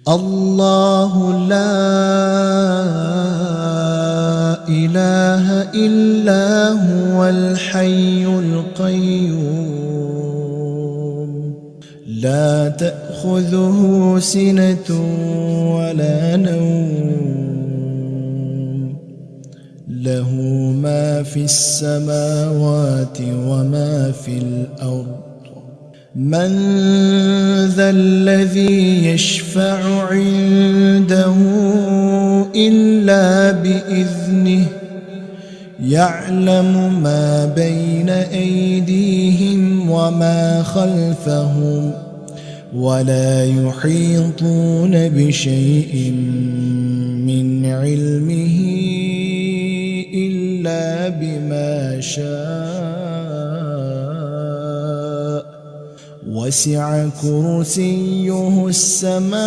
الله لا إله إلا هو الحي القيوم لا تأخذه سنة ولا نوم له ما في السماوات وما في الأرض من ذا الذي يشفع عنده إلا بإذنه يعلم ما بين أيديهم وما خلفهم ولا يحيطون بشيء من علمه إلا بما شاء وسع كرسيه السماوات